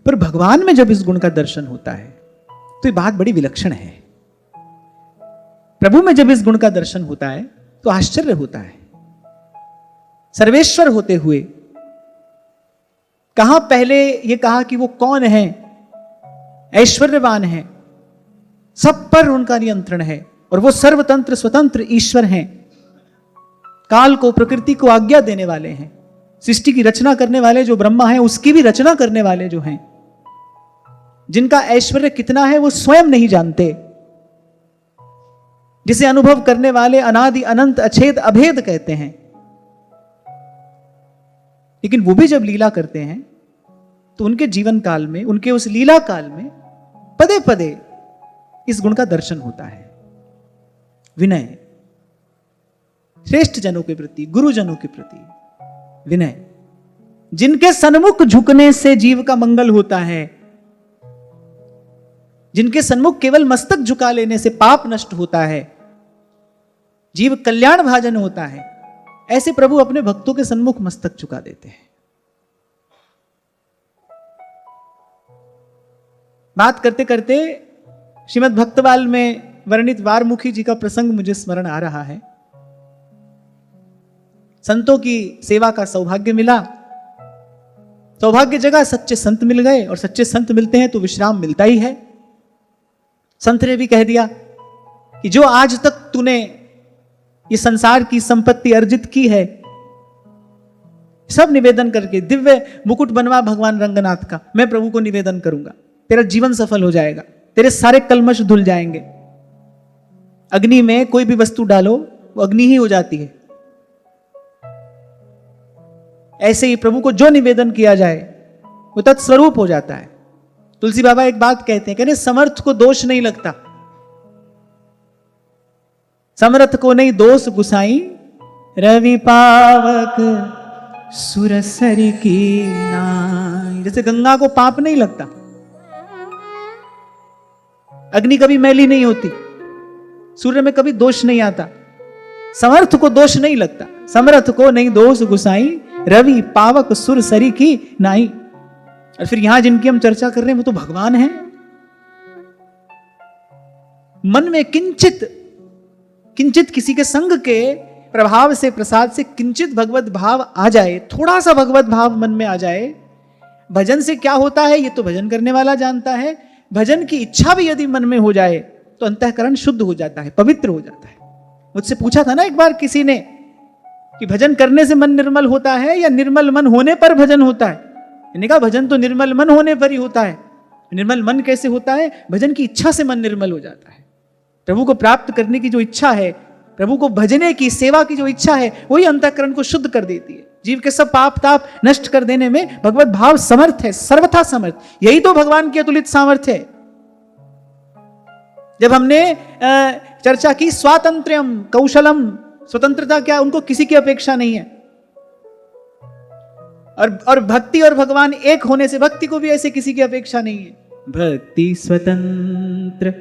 पर भगवान में जब इस गुण का दर्शन होता है तो ये बात बड़ी विलक्षण है। प्रभु में जब इस गुण का दर्शन होता है तो आश्चर्य होता है। सर्वेश्वर होते हुए कहां पहले ये कहा कि वो कौन है, ऐश्वर्यवान है, सब पर उनका नियंत्रण है और वो सर्वतंत्र स्वतंत्र ईश्वर हैं, काल को प्रकृति को आज्ञा देने वाले हैं, सृष्टि की रचना करने वाले जो ब्रह्मा हैं उसकी भी रचना करने वाले जो हैं, जिनका ऐश्वर्य कितना है वो स्वयं नहीं जानते, जिसे अनुभव करने वाले अनादि अनंत अछेद अभेद कहते हैं। लेकिन वो भी जब लीला करते हैं तो उनके जीवन काल में, उनके उस लीला काल में पदे पदे इस गुण का दर्शन होता है। विनय, श्रेष्ठ जनों के प्रति, गुरुजनों के प्रति विनय, जिनके सन्मुख झुकने से जीव का मंगल होता है, जिनके सन्मुख केवल मस्तक झुका लेने से पाप नष्ट होता है, जीव कल्याण भाजन होता है, ऐसे प्रभु अपने भक्तों के सन्मुख मस्तक झुका देते हैं। बात करते करते श्रीमद् भक्तवाल में वर्णित वारमुखी जी का प्रसंग मुझे स्मरण आ रहा है। संतों की सेवा का सौभाग्य मिला, सौभाग्य जगह सच्चे संत मिल गए, और सच्चे संत मिलते हैं तो विश्राम मिलता ही है। संत ने भी कह दिया कि जो आज तक तूने ये संसार की संपत्ति अर्जित की है, सब निवेदन करके दिव्य मुकुट बनवा भगवान रंगनाथ का, मैं प्रभु को निवेदन करूंगा, तेरा जीवन सफल हो जाएगा, तेरे सारे कलमश धुल जाएंगे। अग्नि में कोई भी वस्तु डालो वो अग्नि ही हो जाती है। ऐसे ही प्रभु को जो निवेदन किया जाए वो तत्स्वरूप हो जाता है। तुलसी बाबा एक बात कहते हैं, कहते समर्थ को दोष नहीं लगता, समर्थ को नहीं दोष गुसाई, रवि पावक सुरसरी की नाई। जैसे गंगा को पाप नहीं लगता, अग्नि कभी मैली नहीं होती, सूर्य में कभी दोष नहीं आता, समर्थ को दोष नहीं लगता, समर्थ को नहीं दोष गुसाई, रवि पावक सुरसरी की नाई। और फिर यहां जिनकी हम चर्चा कर रहे हैं वो तो भगवान हैं। मन में किंचित किसी के संग के प्रभाव से, प्रसाद से किंचित भगवत भाव आ जाए, थोड़ा सा भगवत भाव मन में आ जाए, भजन से क्या होता है ये तो भजन करने वाला जानता है। भजन की इच्छा भी यदि मन में हो जाए तो अंतःकरण शुद्ध हो जाता है, पवित्र हो जाता है। मुझसे पूछा था ना एक बार किसी ने कि भजन करने से मन निर्मल होता है या निर्मल मन होने पर भजन होता है। मैंने कहा भजन तो निर्मल मन होने पर ही होता है। निर्मल मन कैसे होता है? भजन की इच्छा से मन निर्मल हो जाता है। प्रभु को प्राप्त करने की जो इच्छा है, प्रभु को भजने की, सेवा की जो इच्छा है, वही अंतःकरण को शुद्ध कर देती है। जीव के सब पाप ताप नष्ट कर देने में भगवत भाव समर्थ है, सर्वथा समर्थ। यही तो भगवान की अतुलित सामर्थ्य है। जब हमने चर्चा की स्वातंत्र्यम कौशलम, स्वतंत्रता क्या, उनको किसी की अपेक्षा नहीं है। और भक्ति और भगवान एक होने से भक्ति को भी ऐसे किसी की अपेक्षा नहीं है। भक्ति स्वतंत्र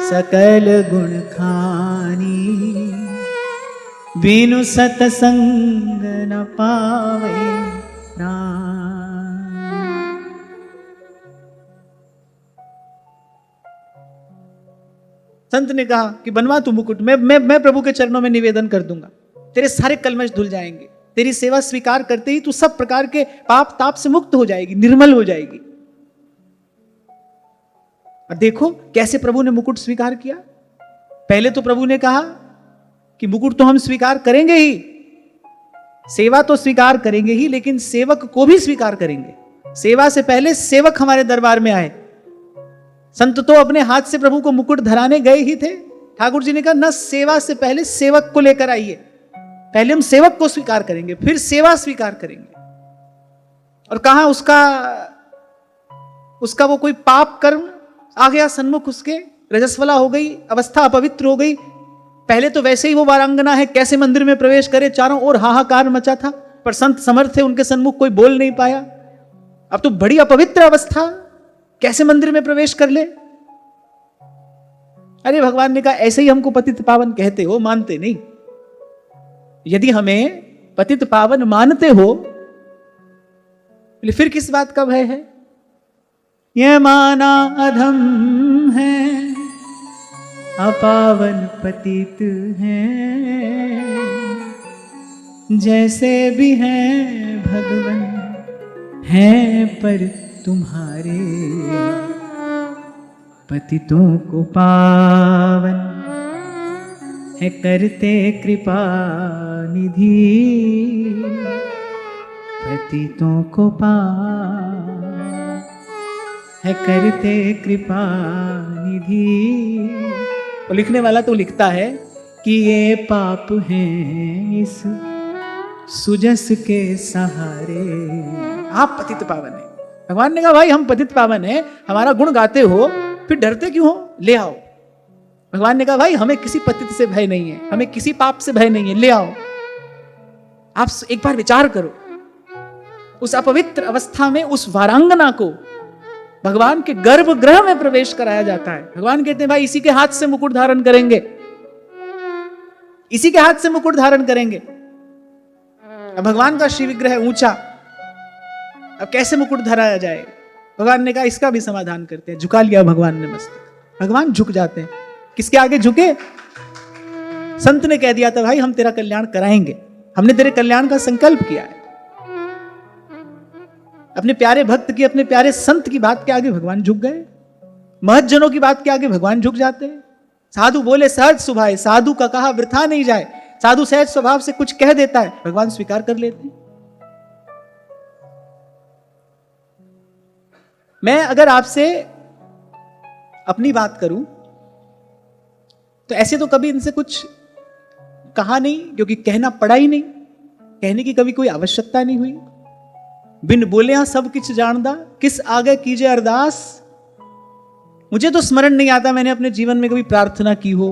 सकल गुण खानी, बिनु सतसंग न पावे प्राण। संत ने कहा कि बनवा तू मुकुट, मैं प्रभु के चरणों में निवेदन कर दूंगा, तेरे सारे कलमश धुल जाएंगे। तेरी सेवा स्वीकार करते ही तू सब प्रकार के पाप ताप से मुक्त हो जाएगी, निर्मल हो जाएगी। और देखो कैसे प्रभु ने मुकुट स्वीकार किया। पहले तो प्रभु ने कहा कि मुकुट तो हम स्वीकार करेंगे ही, सेवा तो स्वीकार करेंगे ही, लेकिन सेवक को भी स्वीकार करेंगे। सेवा से पहले सेवक हमारे दरबार में आए। संत तो अपने हाथ से प्रभु को मुकुट धराने गए ही थे। ठाकुर जी ने कहा न, सेवा से पहले सेवक को लेकर आइए। पहले हम सेवक को स्वीकार करेंगे, फिर सेवा स्वीकार करेंगे। और कहा उसका वो कोई पाप कर्म आ गया सन्मुख, उसके रजस्वला हो गई, अवस्था अपवित्र हो गई। पहले तो वैसे ही वो वारांगना है, कैसे मंदिर में प्रवेश करे, चारों ओर हाहाकार मचा था, पर संत समर्थ थे, उनके सन्मुख कोई बोल नहीं पाया। अब तो बड़ी अपवित्र अवस्था, कैसे मंदिर में प्रवेश कर ले। अरे भगवान ने कहा ऐसे ही हमको पतित पावन कहते हो, मानते नहीं। यदि हमें पतित पावन मानते हो फिर किस बात का भय है? ये माना अधम है, अपावन पतित हैं, जैसे भी हैं भगवन हैं पर तुम्हारे, पतितों को पावन है करते कृपा निधि, पतितों को पावन है करते कृपा निधि। और लिखने वाला तो लिखता है कि ये पाप हैं इस सुजस के सहारे, आप पतित पावन है। भगवान ने कहा भाई हम पतित पावन है, हमारा गुण गाते हो, फिर डरते क्यों हो, ले आओ। भगवान ने कहा भाई हमें किसी पतित से भय नहीं है, हमें किसी पाप से भय नहीं है, ले आओ। आप एक बार विचार करो, उस अपवित्र अवस्था में उस वारांगना को भगवान के गर्भगृह में प्रवेश कराया जाता है। भगवान कहते हैं भाई इसी के हाथ से मुकुट धारण करेंगे, इसी के हाथ से मुकुट धारण करेंगे। अब भगवान का श्री विग्रह ऊंचा, अब कैसे मुकुट धराया जाए? भगवान ने कहा इसका भी समाधान करते हैं। झुका लिया भगवान ने मस्तक। भगवान झुक जाते हैं। किसके आगे झुके? संत ने कह दिया था भाई हम तेरा कल्याण कराएंगे, हमने तेरे कल्याण का संकल्प किया है। अपने प्यारे भक्त की, अपने प्यारे संत की बात के आगे भगवान झुक गए। महज्जनों की बात के आगे भगवान झुक जाते हैं। साधु बोले सहज सुभाए, साधु का कहा वृथा नहीं जाए। साधु सहज स्वभाव से कुछ कह देता है, भगवान स्वीकार कर लेते हैं। मैं अगर आपसे अपनी बात करूं तो ऐसे तो कभी इनसे कुछ कहा नहीं, क्योंकि कहना पड़ा ही नहीं, कहने की कभी कोई आवश्यकता नहीं हुई। बिन बोलिया सब किछ जानदा, किस आगे कीजे अरदास। मुझे तो स्मरण नहीं आता मैंने अपने जीवन में कभी प्रार्थना की हो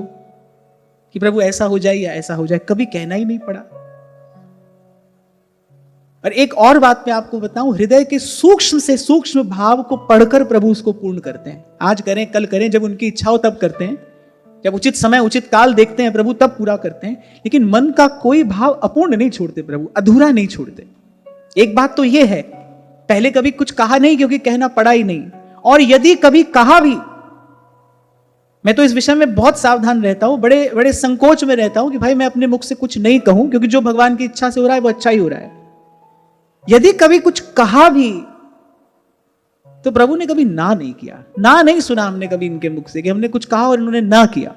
कि प्रभु ऐसा हो जाए या ऐसा हो जाए, कभी कहना ही नहीं पड़ा। और एक और बात मैं आपको बताऊं, हृदय के सूक्ष्म से सूक्ष्म भाव को पढ़कर प्रभु उसको पूर्ण करते हैं। आज करें कल करें, जब उनकी इच्छा हो तब करते हैं, जब उचित समय उचित काल देखते हैं प्रभु तब पूरा करते हैं। लेकिन मन का कोई भाव अपूर्ण नहीं छोड़ते प्रभु, अधूरा नहीं छोड़ते। एक बात तो यह है, पहले कभी कुछ कहा नहीं क्योंकि कहना पड़ा ही नहीं, और यदि कभी कहा भी, मैं तो इस विषय में बहुत सावधान रहता हूं, बड़े बड़े संकोच में रहता हूं कि भाई मैं अपने मुख से कुछ नहीं कहूं, क्योंकि जो भगवान की इच्छा से हो रहा है वो अच्छा ही हो रहा है। यदि कभी कुछ कहा भी तो प्रभु ने कभी ना नहीं किया, ना नहीं सुना हमने कभी इनके मुख से कि हमने कुछ कहा और इन्होंने ना किया।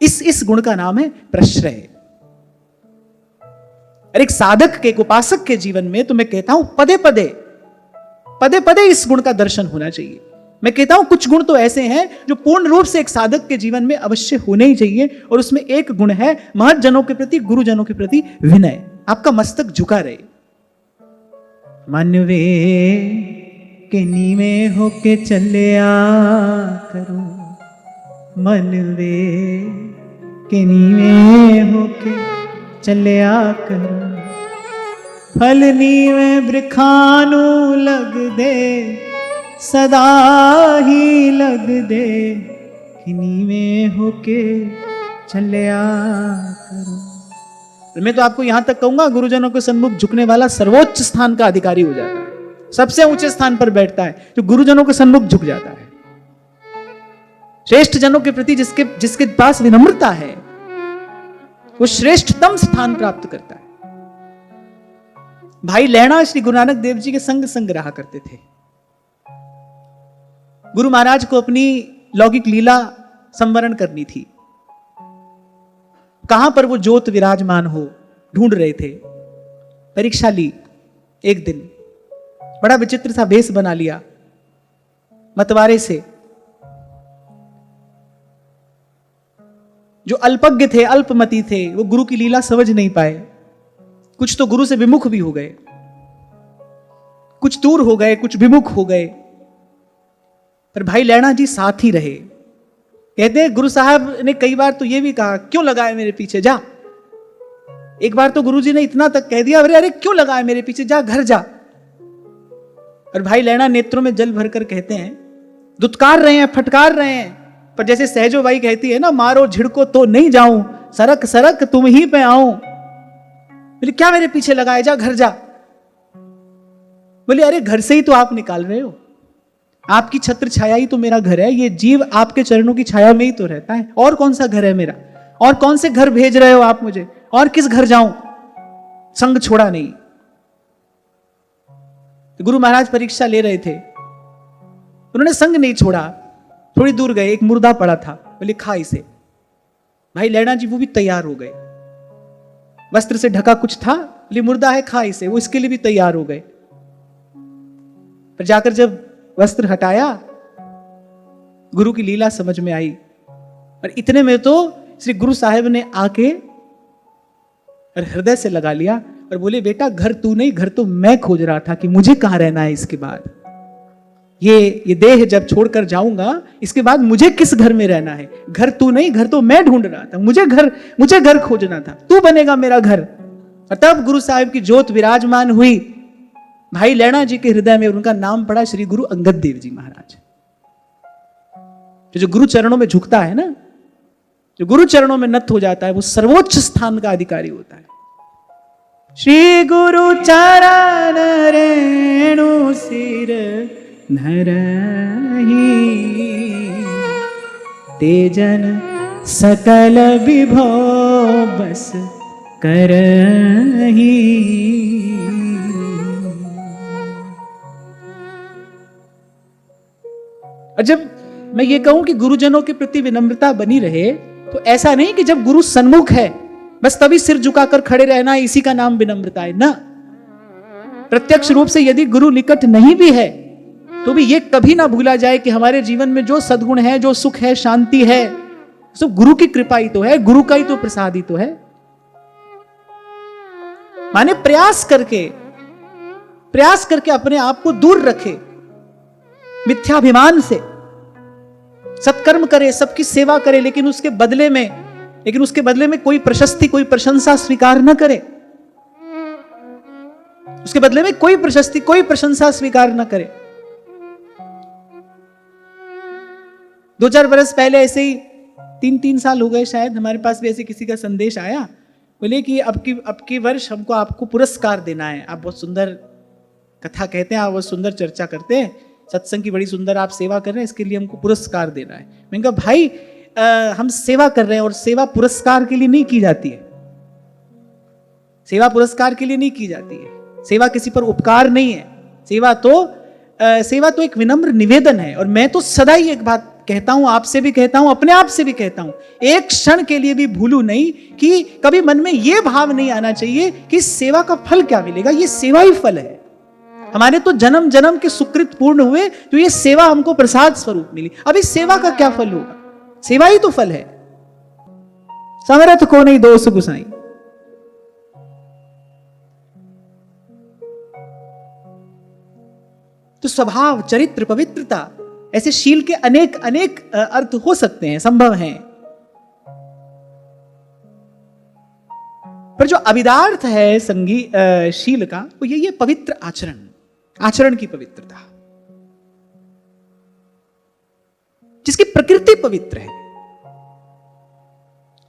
इस गुण का नाम है प्रश्रय। और एक साधक के, एक उपासक के जीवन में तो मैं कहता हूं पदे पदे इस गुण का दर्शन होना चाहिए। मैं कहता हूं कुछ गुण तो ऐसे हैं जो पूर्ण रूप से एक साधक के जीवन में अवश्य होने ही चाहिए, और उसमें एक गुण है महज्जनों के प्रति, गुरुजनों के प्रति विनय। आपका मस्तक झुका रहे। मनवे के नीवे होके चलिया करो, मनवे के नीवे होके चलिया करो, फल नीवे वृखानु लग दे, सदा ही लग दे, नीवे होके चलिया करो। मैं तो आपको यहां तक कहूंगा, गुरुजनों के सन्मुख झुकने वाला सर्वोच्च स्थान का अधिकारी हो जाता है, सबसे ऊंचे स्थान पर बैठता है जो गुरुजनों के सन्मुख झुक जाता है। श्रेष्ठ जनों के प्रति जिसके पास विनम्रता है वो श्रेष्ठतम स्थान प्राप्त करता है। भाई लैणा श्री गुरु नानक देव जी के संग रहा करते थे। गुरु महाराज को अपनी लौकिक लीला संवरण करनी थी। कहां पर वो ज्योत विराजमान हो ढूंढ रहे थे। परीक्षा ली। एक दिन बड़ा विचित्र सा वेश बना लिया मतवारे से। जो अल्पज्ञ थे, अल्पमति थे, वो गुरु की लीला समझ नहीं पाए। कुछ तो गुरु से विमुख भी हो गए, कुछ दूर हो गए, कुछ विमुख हो गए। पर भाई लैणा जी साथ ही रहे। कहते हैं गुरु साहब ने कई बार तो ये भी कहा, क्यों लगाए मेरे पीछे, जा। एक बार तो गुरु जी ने इतना तक कह दिया, अरे अरे क्यों लगाए मेरे पीछे, जा घर जा। और भाई लैणा नेत्रों में जल भरकर कहते हैं, दुत्कार रहे हैं, फटकार रहे हैं, पर जैसे सहजो बाई कहती है ना, मारो झिड़को तो नहीं जाऊं, सरक सरक तुम ही पे आऊं। बोले क्या मेरे पीछे लगाए, जा घर जा। बोले अरे घर से ही तो आप निकाल रहे हो, आपकी छत्र छाया ही तो मेरा घर है, ये जीव आपके चरणों की छाया में ही तो रहता है, और कौन सा घर है मेरा, और कौन से घर भेज रहे हो आप मुझे, और किस घर जाऊं, संग छोड़ा नहीं। तो गुरु महाराज परीक्षा ले रहे थे, उन्होंने संग नहीं छोड़ा, थोड़ी दूर गए, एक मुर्दा पड़ा था, बोले खा इसे। भाई लैना जी वो भी तैयार हो गए, वस्त्र से ढका कुछ था, बोले मुर्दा है खा इसे, वो इसके लिए भी तैयार हो गए। पर जाकर जब वस्त्र हटाया, गुरु की लीला समझ में आई, और इतने में तो श्री गुरु साहिब ने आके और हृदय से लगा लिया और बोले बेटा घर तू नहीं, घर तो मैं खोज रहा था कि मुझे कहां रहना है इसके बाद, ये देह जब छोड़कर जाऊंगा इसके बाद मुझे किस घर में रहना है, घर तू नहीं, घर तो मैं ढूंढ रहा था, मुझे घर खोजना था, तू बनेगा मेरा घर। और तब गुरु साहिब की ज्योत विराजमान हुई भाई लैना जी के हृदय में, उनका नाम पड़ा श्री गुरु अंगद देव जी महाराज। जो गुरु चरणों में झुकता है ना, जो गुरु चरणों में नत हो जाता है, वो सर्वोच्च स्थान का अधिकारी होता है। श्री गुरु चरण रेणु सिर धरहि, तेजन सकल विभव बस करहि। और जब मैं ये कहूं कि गुरुजनों के प्रति विनम्रता बनी रहे, तो ऐसा नहीं कि जब गुरु सन्मुख है बस तभी सिर झुकाकर खड़े रहना, इसी का नाम विनम्रता है ना। प्रत्यक्ष रूप से यदि गुरु निकट नहीं भी है तो भी ये कभी ना भूला जाए कि हमारे जीवन में जो सद्गुण है, जो सुख है, शांति है, सब गुरु की कृपा ही तो है, गुरु का ही तो प्रसाद ही तो है। माने प्रयास करके अपने आप को दूर रखे मिथ्याभिमान से, सत्कर्म करे, सबकी सेवा करे, लेकिन उसके बदले में कोई प्रशस्ति, कोई प्रशंसा स्वीकार न करे, उसके बदले में कोई प्रशस्ति, कोई प्रशंसा स्वीकार न करे। 2-4 बरस पहले ऐसे ही 3 साल हो गए शायद, हमारे पास भी ऐसे किसी का संदेश आया, बोले कि अब की वर्ष हमको आपको पुरस्कार देना है, आप बहुत सुंदर कथा कहते हैं, आप बहुत सुंदर चर्चा करते हैं, सत्संग की बड़ी सुंदर आप सेवा कर रहे हैं, इसके लिए हमको पुरस्कार देना है। मैंने कहा भाई हम सेवा कर रहे हैं और सेवा पुरस्कार के लिए नहीं की जाती है, सेवा पुरस्कार के लिए नहीं की जाती है, सेवा किसी पर उपकार नहीं है, सेवा तो एक विनम्र निवेदन है। और मैं तो सदा ही एक बात कहता हूं, आपसे भी कहता हूं, अपने आप से भी कहता हूं, एक क्षण के लिए भी भूलू नहीं कि कभी मन में यह भाव नहीं आना चाहिए कि सेवा का फल क्या मिलेगा, ये सेवा ही फल है। हमारे तो जन्म जन्म के सुकृत पूर्ण हुए तो ये सेवा हमको प्रसाद स्वरूप मिली, अब इस सेवा का क्या फल होगा, सेवा ही तो फल है। समरथ को नहीं दोष गुसाई। तो स्वभाव, चरित्र, पवित्रता, ऐसे शील के अनेक अर्थ हो सकते हैं, संभव हैं। पर जो अभिदार्थ है शील का, वो ये पवित्र आचरण की पवित्रता, जिसकी प्रकृति पवित्र है,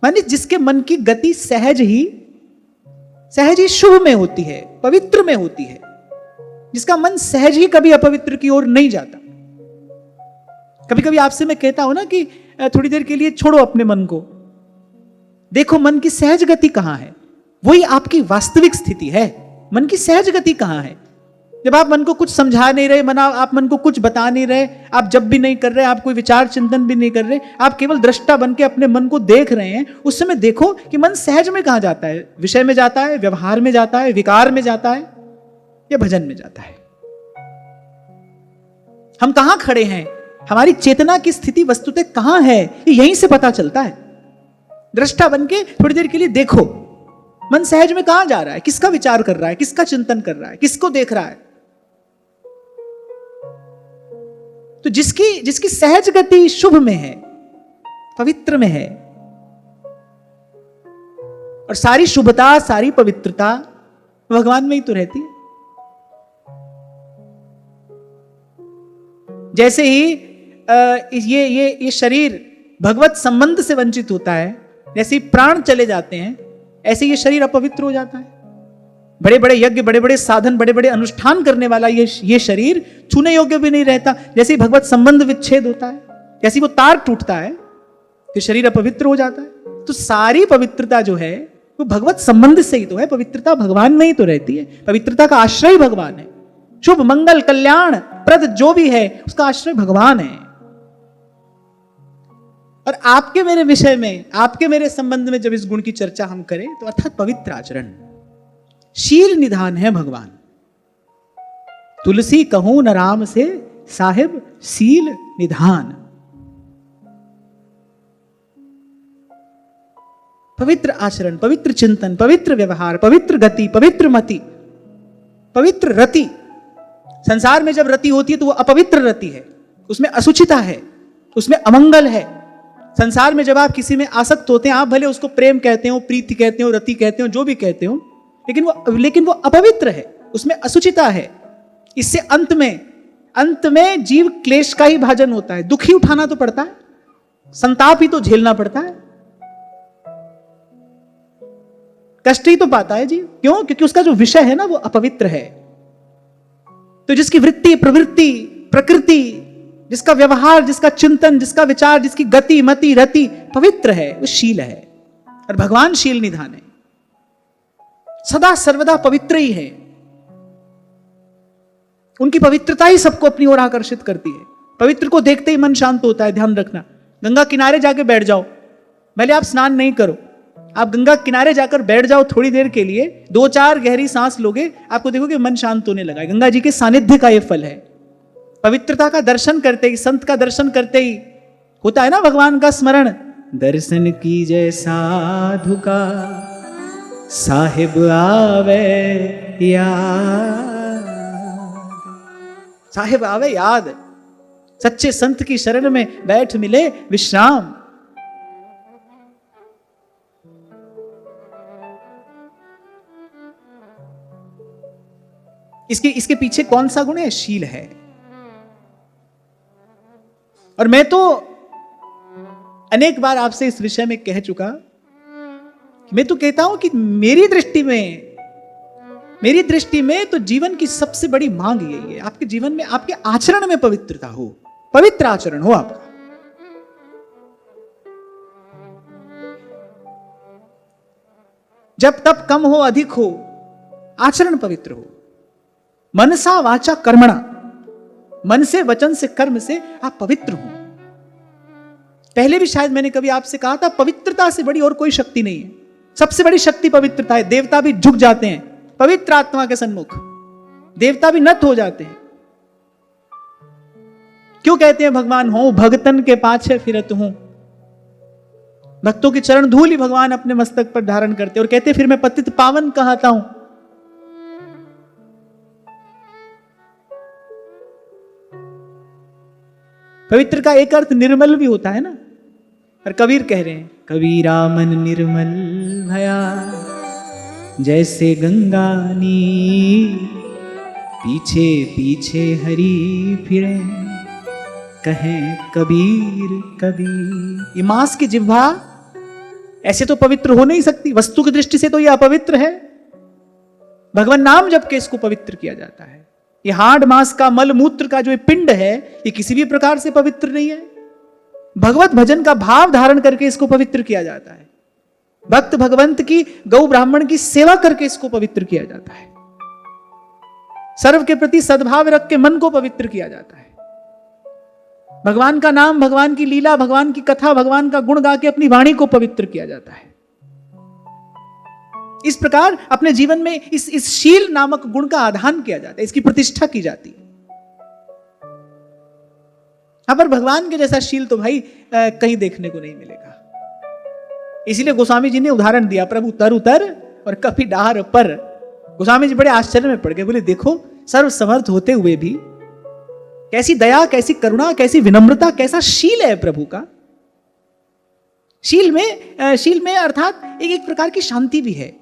माने जिसके मन की गति सहज ही शुभ में होती है, पवित्र में होती है, जिसका मन सहज ही कभी अपवित्र की ओर नहीं जाता। कभी कभी आपसे मैं कहता हूं ना कि थोड़ी देर के लिए छोड़ो अपने मन को, देखो मन की सहज गति कहां है, वही आपकी वास्तविक स्थिति है। मन की सहज गति कहां है? जब आप मन को कुछ समझा नहीं रहे, आप मन को कुछ बता नहीं रहे, आप जब भी नहीं कर रहे, आप कोई विचार चिंतन भी नहीं कर रहे, आप केवल दृष्टा बन के अपने मन को देख रहे हैं, उस समय देखो कि मन सहज में कहां जाता है, विषय में जाता है, व्यवहार में जाता है, विकार में जाता है, या भजन में जाता है। हम कहां खड़े हैं, हमारी चेतना की स्थिति वस्तुतः कहां है, ये यहीं से पता चलता है। दृष्टा बन के थोड़ी देर के लिए देखो मन सहज में कहां जा रहा है, किसका विचार कर रहा है, किसका चिंतन कर रहा है, किसको देख रहा है। तो जिसकी सहज गति शुभ में है, पवित्र में है, और सारी शुभता, सारी पवित्रता भगवान में ही तो रहती है। जैसे ही ये शरीर भगवत संबंध से वंचित होता है, जैसे ही प्राण चले जाते हैं, ऐसे ये शरीर अपवित्र हो जाता है। बड़े बड़े यज्ञ, बड़े बड़े साधन, बड़े बड़े अनुष्ठान करने वाला ये शरीर छूने योग्य भी नहीं रहता। जैसे ही भगवत संबंध विच्छेद होता है, जैसे वो तार टूटता है, फिर शरीर अपवित्र हो जाता है। तो सारी पवित्रता जो है वो भगवत संबंध से ही तो है। पवित्रता भगवान में ही तो रहती है। पवित्रता का आश्रय भगवान है। शुभ मंगल कल्याण प्रद जो भी है उसका आश्रय भगवान है। और आपके मेरे विषय में, आपके मेरे संबंध में जब इस गुण की चर्चा हम करें तो अर्थात पवित्र आचरण, शील निधान है भगवान। तुलसी कहूं न राम से साहिब सील निधान। पवित्र आचरण, पवित्र चिंतन, पवित्र व्यवहार, पवित्र गति, पवित्र मति, पवित्र रति। संसार में जब रति होती है तो वो अपवित्र रति है, उसमें असुचिता है, उसमें अमंगल है। संसार में जब आप किसी में आसक्त होते हैं, आप भले उसको प्रेम कहते हो, प्रीति कहते हो, रति कहते हो, जो भी कहते हो, लेकिन वो अपवित्र है, उसमें असुचिता है। इससे अंत में जीव क्लेश का ही भाजन होता है। दुख ही उठाना तो पड़ता है, संताप ही तो झेलना पड़ता है, कष्ट ही तो पाता है जीव। क्यों? क्योंकि उसका जो विषय है ना वो अपवित्र है। तो जिसकी वृत्ति, प्रवृत्ति, प्रकृति, जिसका व्यवहार, जिसका चिंतन, जिसका विचार, जिसकी गति, मति, रति पवित्र है, वो शील है। और भगवान शील निधान है, सदा सर्वदा पवित्र ही है। उनकी पवित्रता ही सबको अपनी ओर आकर्षित करती है। पवित्र को देखते ही मन शांत होता है। ध्यान रखना, गंगा किनारे जाके बैठ जाओ, भले आप स्नान नहीं करो, आप गंगा किनारे जाकर बैठ जाओ थोड़ी देर के लिए, 2-4 गहरी सांस लोगे, आपको देखोगे मन शांत होने लगा है। गंगा जी के सानिध्य का यह फल है। पवित्रता का दर्शन करते ही, संत का दर्शन करते ही होता है ना भगवान का स्मरण। दर्शन की जय साधु का साहिब आवे याद, साहिब आवे याद। सच्चे संत की शरण में बैठ मिले विश्राम। इसके पीछे कौन सा गुण है? शील है। और मैं तो अनेक बार आपसे इस विषय में कह चुका, मैं तो कहता हूं कि मेरी दृष्टि में तो जीवन की सबसे बड़ी मांग यही है, आपके जीवन में, आपके आचरण में पवित्रता हो, पवित्र आचरण हो आपका। जब तब कम हो अधिक हो, आचरण पवित्र हो। मनसा वाचा कर्मणा, मन से, वचन से, कर्म से आप पवित्र हो। पहले भी शायद मैंने कभी आपसे कहा था, पवित्रता से बड़ी और कोई शक्ति नहीं है। सबसे बड़ी शक्ति पवित्रता है। देवता भी झुक जाते हैं पवित्र आत्मा के सन्मुख, देवता भी नत हो जाते हैं। क्यों कहते हैं भगवान हो भगतन के पाछे फिरत हूं। भक्तों की चरण धूल ही भगवान अपने मस्तक पर धारण करते और कहते फिर मैं पतित पावन कहता हूं। पवित्र का एक अर्थ निर्मल भी होता है ना। और कबीर कह रहे हैं, कबीरा मन निर्मल भया जैसे गंगा नीर, पीछे पीछे हरि फिरे कहें कबीर कबीर। ये मांस की जिह्वा ऐसे तो पवित्र हो नहीं सकती, वस्तु की दृष्टि से तो ये अपवित्र है। भगवान नाम जप के इसको पवित्र किया जाता है। ये हाड़ मांस का, मल मूत्र का जो पिंड है, ये किसी भी प्रकार से पवित्र नहीं है। भगवत भजन का भाव धारण करके इसको पवित्र किया जाता है। भक्त भगवंत की, गौ ब्राह्मण की सेवा करके इसको पवित्र किया जाता है। सर्व के प्रति सद्भाव रख के मन को पवित्र किया जाता है। भगवान का नाम, भगवान की लीला, भगवान की कथा, भगवान का गुण गा के अपनी वाणी को पवित्र किया जाता है। इस प्रकार अपने जीवन में इस शील नामक गुण का आधान किया जाता है, इसकी प्रतिष्ठा की जाती है। पर भगवान के जैसा शील तो भाई कहीं देखने को नहीं मिलेगा। इसीलिए गोस्वामी जी ने उदाहरण दिया, प्रभु तर उतर और कपि डार पर। गोस्वामी जी बड़े आश्चर्य में पड़ गए, बोले देखो सर्व समर्थ होते हुए भी कैसी दया, कैसी करुणा, कैसी विनम्रता, कैसा शील है प्रभु का। शील में अर्थात एक प्रकार की शांति भी है,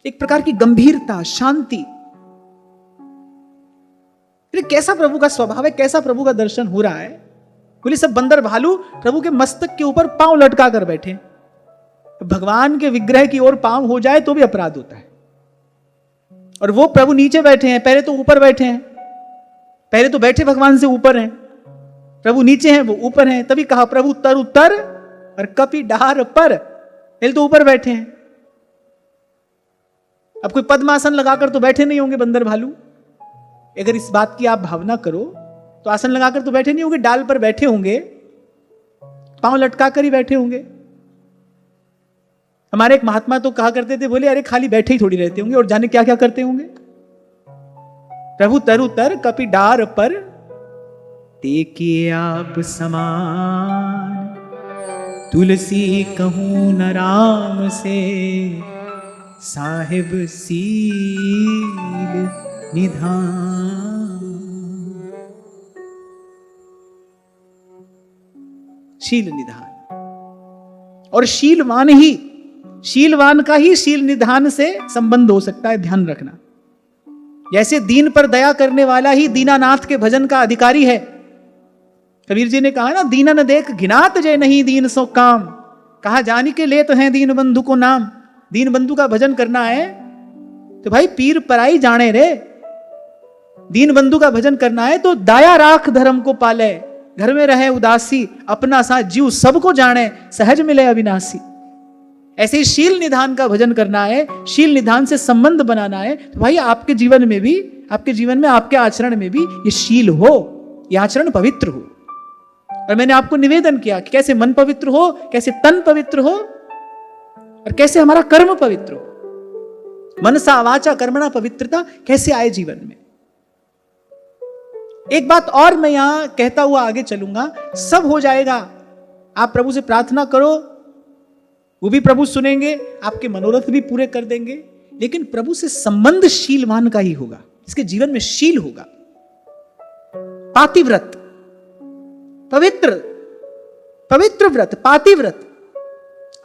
एक प्रकार की गंभीरता, शांति। कैसा प्रभु का स्वभाव है, कैसा प्रभु का दर्शन हो रहा है। बोले सब बंदर भालू प्रभु के मस्तक के ऊपर पांव लटका कर बैठे। भगवान के विग्रह की ओर पांव हो जाए तो भी अपराध होता है। और वो प्रभु नीचे बैठे हैं, पहले तो ऊपर बैठे हैं, पहले तो बैठे भगवान से ऊपर हैं, प्रभु नीचे हैं वो ऊपर हैं। तभी कहा प्रभु तर उतर और कपि डार पर, पहले तो ऊपर बैठे हैं। अब कोई पद्मासन लगाकर तो बैठे नहीं होंगे बंदर भालू, अगर इस बात की आप भावना करो तो आसन लगाकर तो बैठे नहीं होंगे, डाल पर बैठे होंगे, पांव लटका कर ही बैठे होंगे। हमारे एक महात्मा तो कहा करते थे, बोले अरे खाली बैठे ही थोड़ी रहते होंगे और जाने क्या क्या करते होंगे। प्रभु तरु तर कपि डार पर, तेकिए आप समान, तुलसी कहूं न राम से, साहिब सील निधान। शील निधान, और शीलवान का ही शील निधान से संबंध हो सकता है, ध्यान रखना। जैसे दीन पर दया करने वाला ही दीनानाथ के भजन का अधिकारी है। कबीर जी ने कहा ना, दीना न देख घिनात जय नहीं दीन सो काम, कहा जानी के ले तो हैं दीन बंधु को नाम। दीन बंधु का भजन करना है तो भाई पीर पराई जाने रे, दीन बंधु का भजन करना है तो दाया राख धर्म को पाले, घर में रहे उदासी, अपना सा जीव सबको जाने, सहज मिले अविनाशी। ऐसे ही शील निधान का भजन करना है, शील निधान से संबंध बनाना है, तो भाई आपके जीवन में भी, आपके जीवन में, आपके आचरण में भी ये शील हो, ये आचरण पवित्र हो। और मैंने आपको निवेदन किया कि कैसे मन पवित्र हो, कैसे तन पवित्र हो, और कैसे हमारा कर्म पवित्र हो। मनसा वाचा कर्मणा पवित्रता कैसे आए जीवन में। एक बात और मैं यहां कहता हुआ आगे चलूंगा, सब हो जाएगा, आप प्रभु से प्रार्थना करो, वो भी प्रभु सुनेंगे, आपके मनोरथ भी पूरे कर देंगे, लेकिन प्रभु से संबंध शीलवान का ही होगा, इसके जीवन में शील होगा। पातिव्रत, पवित्र, पवित्र व्रत, पातिव्रत,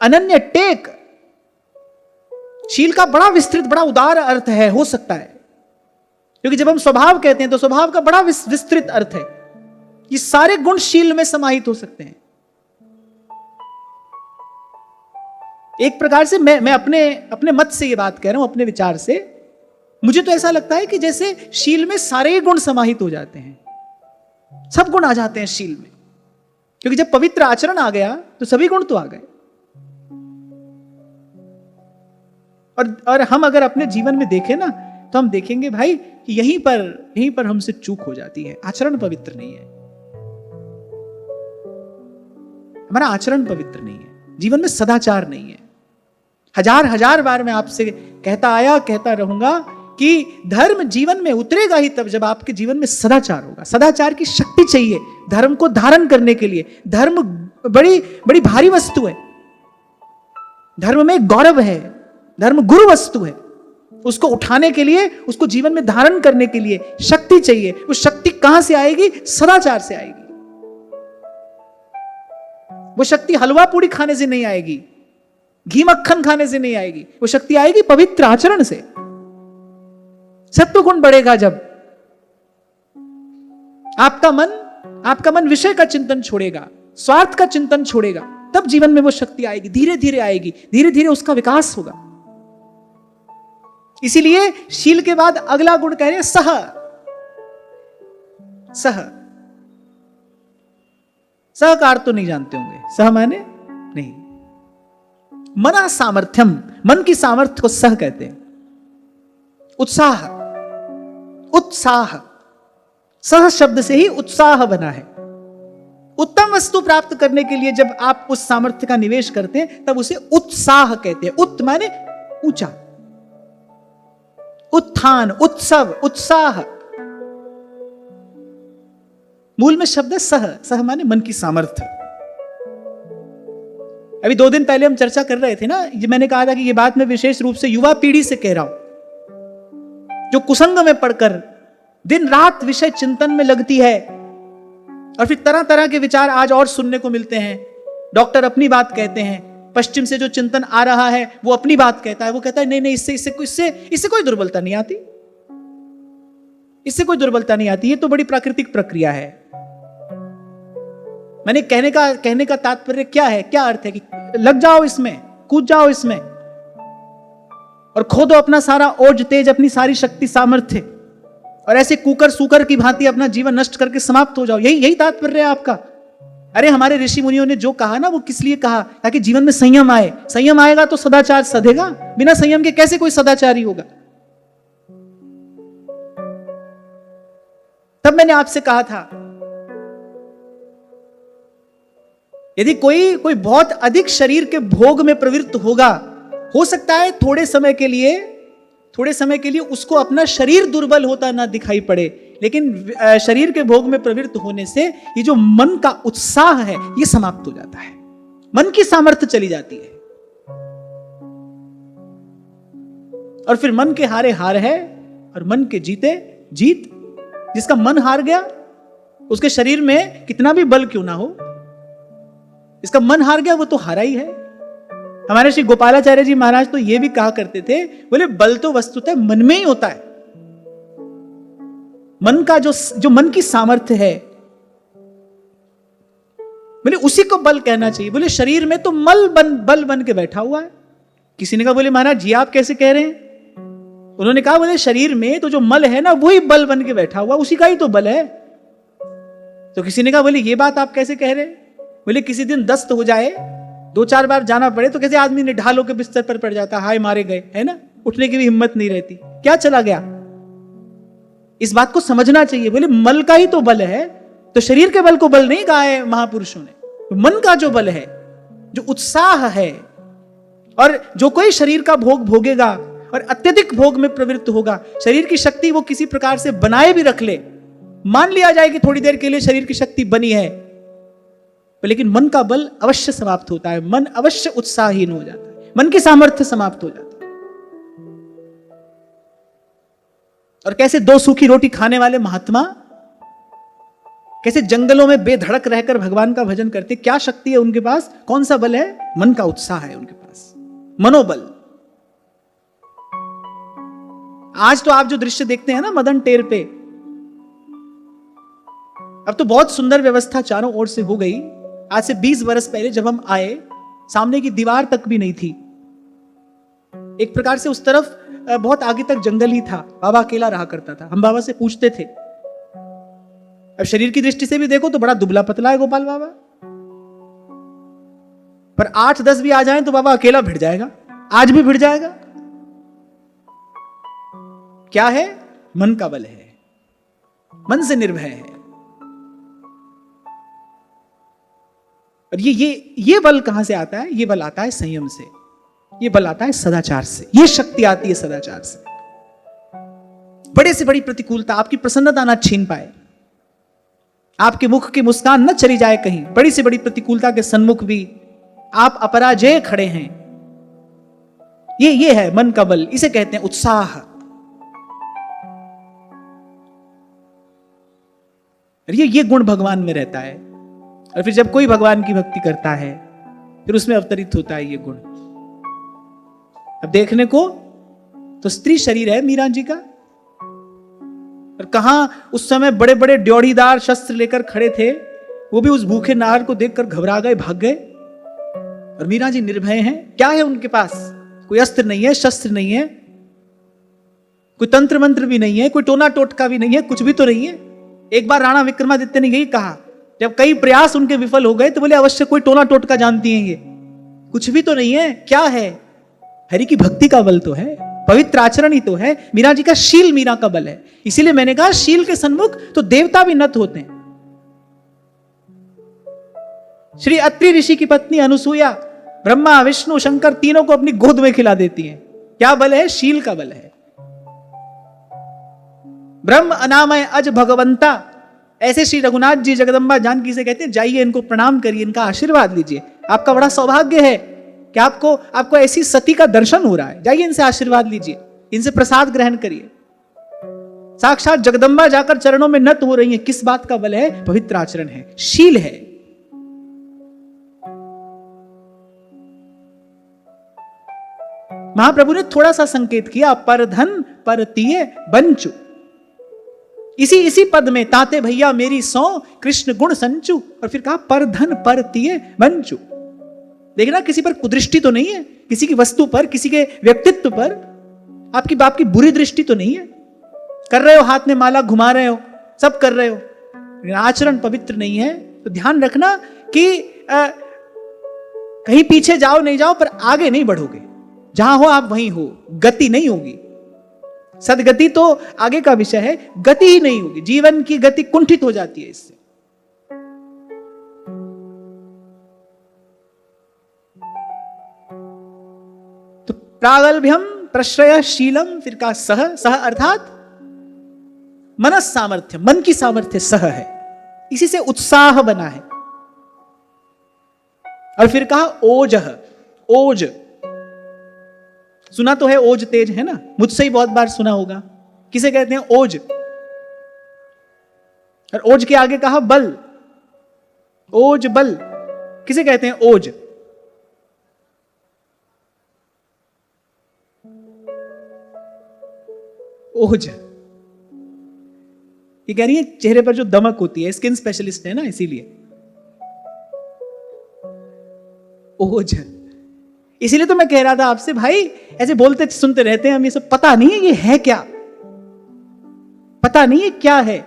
अनन्य टेक। शील का बड़ा विस्तृत, बड़ा उदार अर्थ है, हो सकता है, क्योंकि जब हम स्वभाव कहते हैं तो स्वभाव का बड़ा विस्तृत अर्थ है। ये सारे गुण शील में समाहित हो सकते हैं। एक प्रकार से मैं अपने मत से ये बात कह रहा हूं, अपने विचार से। मुझे तो ऐसा लगता है कि जैसे शील में सारे ही गुण समाहित हो जाते हैं, सब गुण आ जाते हैं शील में, क्योंकि जब पवित्र आचरण आ गया तो सभी गुण तो आ गए। और हम अगर अपने जीवन में देखें ना, तो हम देखेंगे भाई कि यहीं पर हमसे चूक हो जाती है, आचरण पवित्र नहीं है, हमारा आचरण पवित्र नहीं है, जीवन में सदाचार नहीं है। हजार बार मैं आपसे कहता आया, कहता रहूंगा कि धर्म जीवन में उतरेगा ही तब जब आपके जीवन में सदाचार होगा। सदाचार की शक्ति चाहिए धर्म को धारण करने के लिए। धर्म बड़ी बड़ी भारी वस्तु है, धर्म में गौरव है, धर्म गुरु वस्तु है। उसको उठाने के लिए, उसको जीवन में धारण करने के लिए शक्ति चाहिए। वो शक्ति कहां से आएगी? सदाचार से आएगी। वो शक्ति हलवा पूड़ी खाने से नहीं आएगी, घी मक्खन खाने से नहीं आएगी, वो शक्ति आएगी पवित्र आचरण से। सत्व गुण बढ़ेगा जब आपका मन विषय का चिंतन छोड़ेगा, स्वार्थ का चिंतन छोड़ेगा, तब जीवन में वो शक्ति आएगी, धीरे धीरे आएगी, धीरे धीरे उसका विकास होगा। इसीलिए शील के बाद अगला गुण कह रहे हैं सह। सह का अर्थ तो नहीं जानते होंगे, सह माने नहीं, मना सामर्थ्यम, मन की सामर्थ्य को सह कहते हैं। उत्साह, सह शब्द से ही उत्साह बना है। उत्तम वस्तु प्राप्त करने के लिए जब आप उस सामर्थ्य का निवेश करते हैं तब उसे उत्साह कहते हैं। उत माने ऊंचा, उत्थान, उत्सव, उत्साह। मूल में शब्द है सह माने मन की सामर्थ्य। अभी 2 दिन पहले हम चर्चा कर रहे थे ना, मैंने कहा था कि ये बात मैं विशेष रूप से युवा पीढ़ी से कह रहा हूं, जो कुसंग में पढ़कर दिन रात विषय चिंतन में लगती है, और फिर तरह तरह के विचार आज और सुनने को मिलते हैं। डॉक्टर अपनी बात कहते हैं, पश्चिम से जो चिंतन आ रहा है वो अपनी बात कहता है। वो कहता है नहीं इससे कोई दुर्बलता नहीं आती, इससे कोई दुर्बलता नहीं आती, ये तो बड़ी प्राकृतिक प्रक्रिया है। मैंने कहने का तात्पर्य क्या है, क्या अर्थ है कि लग जाओ इसमें, कूद जाओ इसमें। और खो दो अपना सारा ओज तेज, अपनी सारी शक्ति सामर्थ्य, और ऐसे कुकर सूकर की भांति अपना जीवन नष्ट करके समाप्त हो जाओ। यही तात्पर्य है आपका। अरे हमारे ऋषि मुनियों ने जो कहा ना, वो किस लिए कहा? ताकि जीवन में संयम आए। संयम आएगा तो सदाचार सधेगा, बिना संयम के कैसे कोई सदाचारी होगा? तब मैंने आपसे कहा था, यदि कोई बहुत अधिक शरीर के भोग में प्रवृत्त होगा, हो सकता है थोड़े समय के लिए उसको अपना शरीर दुर्बल होता ना दिखाई पड़े, लेकिन शरीर के भोग में प्रवृत्त होने से ये जो मन का उत्साह है ये समाप्त हो जाता है, मन की सामर्थ्य चली जाती है, और फिर मन के हारे हार है और मन के जीते जीत। जिसका मन हार गया, उसके शरीर में कितना भी बल क्यों ना हो, इसका मन हार गया वो तो हारा ही है। हमारे श्री गोपालाचार्य जी महाराज तो ये भी कहा करते थे, बोले बल तो वस्तुतः मन में ही होता है। मन का जो मन की सामर्थ्य है, बोले उसी को बल कहना चाहिए। बोले शरीर में तो बल बन के बैठा हुआ है। किसी ने कहा, बोले महाराज जी आप कैसे कह रहे हैं? उन्होंने कहा, बोले शरीर में तो जो मल है ना, वही बल बन के बैठा हुआ, उसी का ही तो बल है। तो किसी ने कहा, बोले ये बात आप कैसे कह रहे हैं? बोले किसी दिन दस्त हो जाए, 2-4 बार जाना पड़े, तो कैसे आदमी ने ढाल होकर बिस्तर पर पड़ जाता, हाय मारे गए, है ना, उठने की भी हिम्मत नहीं रहती, क्या चला गया। इस बात को समझना चाहिए। बोले मल का ही तो बल है, तो शरीर के बल को बल नहीं कहा है महापुरुषों ने। मन का जो बल है, जो उत्साह है, और जो कोई शरीर का भोग भोगेगा और अत्यधिक भोग में प्रवृत्त होगा, शरीर की शक्ति वो किसी प्रकार से बनाए भी रख ले, मान लिया जाए कि थोड़ी देर के लिए शरीर की शक्ति बनी है, लेकिन मन का बल अवश्य समाप्त होता है, मन अवश्य उत्साहहीन हो जाता है, मन की सामर्थ्य समाप्त हो जाती है। और कैसे 2 सूखी रोटी खाने वाले महात्मा कैसे जंगलों में बेधड़क रहकर भगवान का भजन करते, क्या शक्ति है उनके पास, कौन सा बल है? मन का उत्साह है उनके पास, मनोबल। आज तो आप जो दृश्य देखते हैं ना मदन टेर पे, अब तो बहुत सुंदर व्यवस्था चारों ओर से हो गई। आज से 20 वर्ष पहले जब हम आए, सामने की दीवार तक भी नहीं थी। एक प्रकार से उस तरफ बहुत आगे तक जंगल ही था, बाबा अकेला रहा करता था। हम बाबा से पूछते थे, अब शरीर की दृष्टि से भी देखो तो बड़ा दुबला पतला है गोपाल बाबा, पर 8-10 भी आ जाएं तो बाबा अकेला भिड़ जाएगा, आज भी भिड़ जाएगा। क्या है? मन का बल है, मन से निर्भय है। और ये बल कहां से आता है? ये बल आता है संयम से, ये बल आता है सदाचार से, ये शक्ति आती है सदाचार से। बड़े से बड़ी प्रतिकूलता आपकी प्रसन्नता ना छीन पाए, आपके मुख की मुस्कान न चली जाए कहीं, बड़ी से बड़ी प्रतिकूलता के सन्मुख भी आप अपराजय खड़े हैं। ये है मन का बल, इसे कहते हैं उत्साह। ये गुण भगवान में रहता है, और फिर जब कोई भगवान की भक्ति करता है फिर उसमें अवतरित होता है ये गुण। अब देखने को तो स्त्री शरीर है मीरा जी का, और कहां उस समय बड़े बड़े ड्योढ़ीदार शस्त्र लेकर खड़े थे, वो भी उस भूखे नार को देखकर घबरा गए, भाग गए। और मीरा जी निर्भय हैं। क्या है उनके पास? कोई अस्त्र नहीं है, शस्त्र नहीं है, कोई तंत्र मंत्र भी नहीं है, कोई टोना टोटका भी नहीं है, कुछ भी तो नहीं है। एक बार राणा विक्रमादित्य ने यही कहा, जब कई प्रयास उनके विफल हो गए तो बोले अवश्य कोई टोना टोटका जानती हैं ये, कुछ भी तो नहीं है। क्या है? हरि की भक्ति का बल तो है, पवित्र आचरण ही तो है। मीरा जी का शील मीरा का बल है। इसीलिए मैंने कहा शील के सन्मुख तो देवता भी नत होते हैं। श्री अत्रि ऋषि की पत्नी अनुसूया ब्रह्मा विष्णु शंकर तीनों को अपनी गोद में खिला देती हैं। क्या बल है? शील का बल है। ब्रह्म अनामय अज भगवंता, ऐसे श्री रघुनाथ जी जगदम्बा जानकी से कहते हैं जाइए इनको प्रणाम करिए, इनका आशीर्वाद लीजिए। आपका बड़ा सौभाग्य है कि आपको ऐसी सती का दर्शन हो रहा है, जाइए इनसे आशीर्वाद लीजिए, इनसे प्रसाद ग्रहण करिए। साक्षात जगदम्बा जाकर चरणों में नत हो रही है। किस बात का बल है? पवित्र आचरण है, शील है। महाप्रभु ने थोड़ा सा संकेत किया, पर धन परतीय बंचु। इसी पद में ताते भैया मेरी सौ कृष्ण गुण संचु, और फिर कहा पर धन परतीय बंचु। देखना किसी पर कुदृष्टि तो नहीं है, किसी की वस्तु पर, किसी के व्यक्तित्व पर, आपकी बाप की बुरी दृष्टि तो नहीं है? कर रहे हो, हाथ में माला घुमा रहे हो, सब कर रहे हो, लेकिन आचरण पवित्र नहीं है, तो ध्यान रखना कि कहीं पीछे जाओ नहीं जाओ, पर आगे नहीं बढ़ोगे। जहां हो आप वहीं हो, गति नहीं होगी। सदगति तो आगे का विषय है, गति ही नहीं होगी, जीवन की गति कुंठित हो जाती है इससे। तो प्रागल्भ्यम प्रश्रयशीलम, फिर का सह, सह अर्थात मनस सामर्थ्य, मन की सामर्थ्य सह है, इसी से उत्साह बना है। और फिर कहा ओजह, ओज सुना तो है, ओज तेज है ना, मुझसे ही बहुत बार सुना होगा। किसे कहते हैं? ओज। और ओज के आगे कहा बल, ओज बल, किसे कहते हैं? ओज। ओज ये कह रही है चेहरे पर जो दमक होती है, स्किन स्पेशलिस्ट है ना, इसीलिए ओज। इसीलिए तो मैं कह रहा था आपसे, भाई ऐसे बोलते सुनते रहते हैं हम, ये सब पता नहीं है ये है क्या, पता नहीं है क्या है।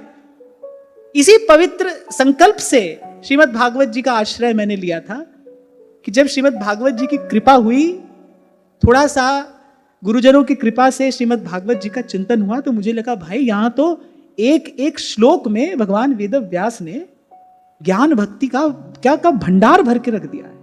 इसी पवित्र संकल्प से श्रीमद् भागवत जी का आश्रय मैंने लिया था कि जब श्रीमद् भागवत जी की कृपा हुई, थोड़ा सा गुरुजनों की कृपा से श्रीमद् भागवत जी का चिंतन हुआ, तो मुझे लगा भाई यहां तो एक एक श्लोक में भगवान वेद व्यास ने ज्ञान भक्ति का क्या का भंडार भर के रख दिया है।